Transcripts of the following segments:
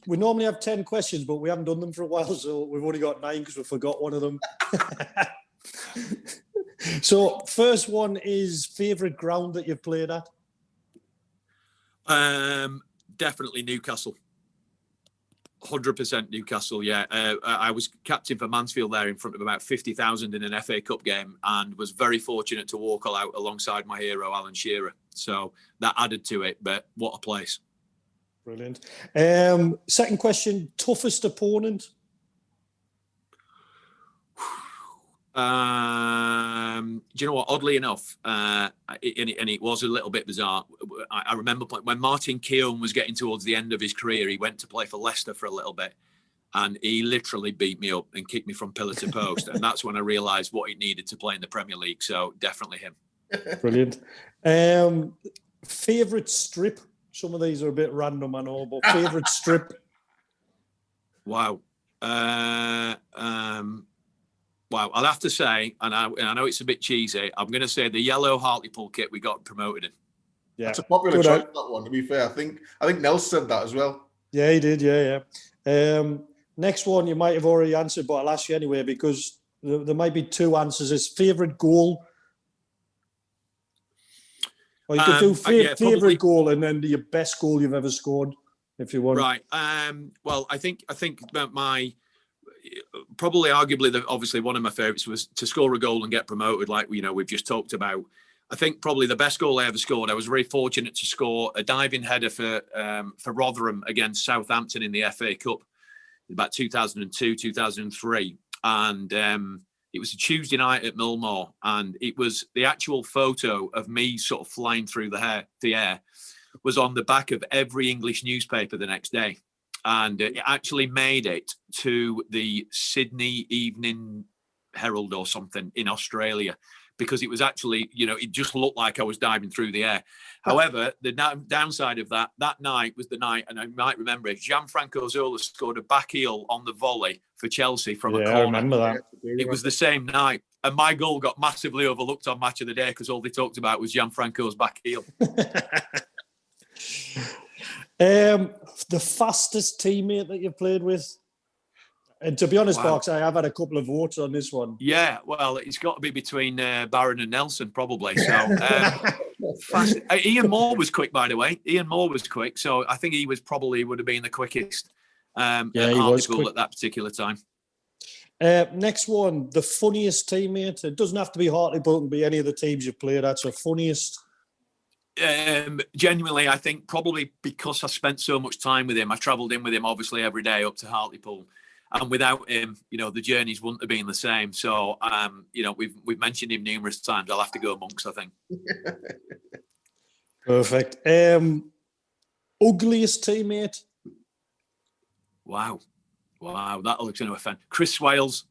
we normally have 10 questions, but we haven't done them for a while, so we've only got 9 because we forgot one of them. So, first one is favourite ground that you've played at? Definitely Newcastle. 100% Newcastle, yeah. I was captain for Mansfield there in front of about 50,000 in an FA Cup game and was very fortunate to walk all out alongside my hero, Alan Shearer. So that added to it, but what a place. Brilliant. Second question, toughest opponent? Do you know what? Oddly enough, and it was a little bit bizarre. I remember when Martin Keown was getting towards the end of his career, he went to play for Leicester for a little bit, and he literally beat me up and kicked me from pillar to post. And that's when I realised what he needed to play in the Premier League. So definitely him. Brilliant. Favourite strip? Some of these are a bit random, I know, but favourite strip? Wow. Wow, I'll have to say, and I know it's a bit cheesy, I'm going to say the yellow Hartlepool kit we got promoted in. Yeah, that's a popular choice, that one, to be fair. I think Nels said that as well. Yeah, he did, yeah. Next one you might have already answered, but I'll ask you anyway because there might be 2 answers. Is favourite goal? Or you could do favourite goal and then your best goal you've ever scored, if you want. Right. Well, I think my... Probably, arguably, obviously one of my favourites was to score a goal and get promoted, like we've just talked about. I think probably the best goal I ever scored. I was very fortunate to score a diving header for Rotherham against Southampton in the FA Cup, about 2002, 2003, and it was a Tuesday night at Millmoor, and it was the actual photo of me sort of flying through the air was on the back of every English newspaper the next day. And it actually made it to the Sydney Evening Herald or something in Australia because it was actually, it just looked like I was diving through the air. However, the downside of that night was the night, and I might remember it, Gianfranco Zola scored a back heel on the volley for Chelsea from a corner. I remember that. It was the same night. And my goal got massively overlooked on Match of the Day because all they talked about was Gianfranco's back heel. The fastest teammate that you've played with? And to be honest, Barks, I have had a couple of votes on this one. Yeah, well, it's got to be between Barron and Nelson, probably. So, Ian Moore was quick, by the way. Ian Moore was quick, so I think he would have been the quickest at Hartlepool at that particular time. Next one, the funniest teammate. It doesn't have to be Hartlepool, it can be any of the teams you've played at. So funniest. Genuinely, I think probably because I spent so much time with him, I travelled in with him obviously every day up to Hartlepool, and without him, the journeys wouldn't have been the same. So, we've mentioned him numerous times. I'll have to go Monks, I think. Perfect. Ugliest teammate? Wow, that'll going to offend. Chris Swales.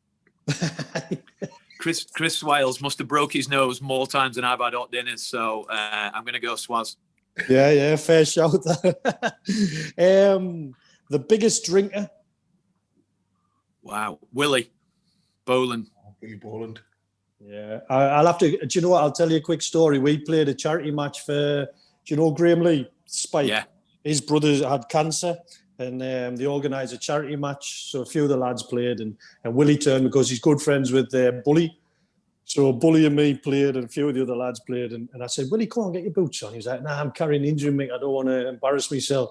Chris Swales must have broke his nose more times than I've had hot dinners, so I'm going to go Swaz. Yeah, fair shout. The biggest drinker? Wow, Willie Boland. Willie Boland. Yeah, I'll have to. Do you know what? I'll tell you a quick story. We played a charity match for, do you know Graham Lee? Spike. Yeah. His brother had cancer. And they organised a charity match. So a few of the lads played and Willie turned because he's good friends with Bully. So Bully and me played and a few of the other lads played. And I said, Willie, come on, get your boots on. He was like, nah, I'm carrying injury, Mick. I don't want to embarrass myself.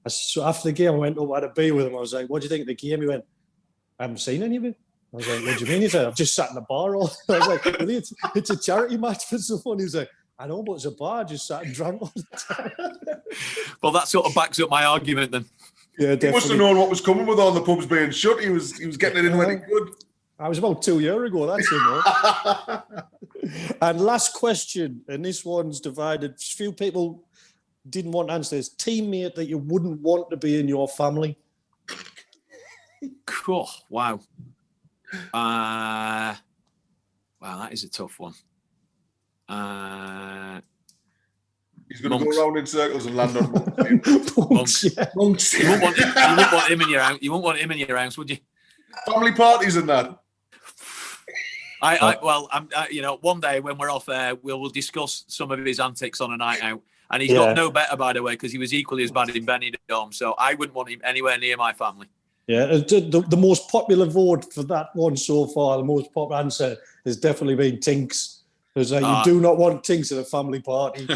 So after the game, I went up, I had a beer with him. I was like, what do you think of the game? He went, I haven't seen any of it. I was like, what do you mean? He said, I've just sat in the bar all. I was like, Willie, it's a charity match for someone. He was like, I know, but it's a bar. I just sat and drank all the time. Well, that sort of backs up my argument then. Yeah, definitely. He must have known what was coming with all the pubs being shut. He was getting it in when he could. I was about 2 years ago, that's it. And last question, and this one's divided. Few people didn't want to answer this. Teammate that you wouldn't want to be in your family? Cool. Wow. Wow, that is a tough one. He's going to go around in circles and land on Monks. Yeah. Monks. You won't want him in your house. You won't want him in your house, would you? Family parties and that. One day when we're off air, we'll discuss some of his antics on a night out. And he's got no better, by the way, because he was equally as bad in Benidorm. So I wouldn't want him anywhere near my family. Yeah, the most popular vote for that one so far, the most popular answer has definitely been Tinks. Because you do not want Tinks at a family party.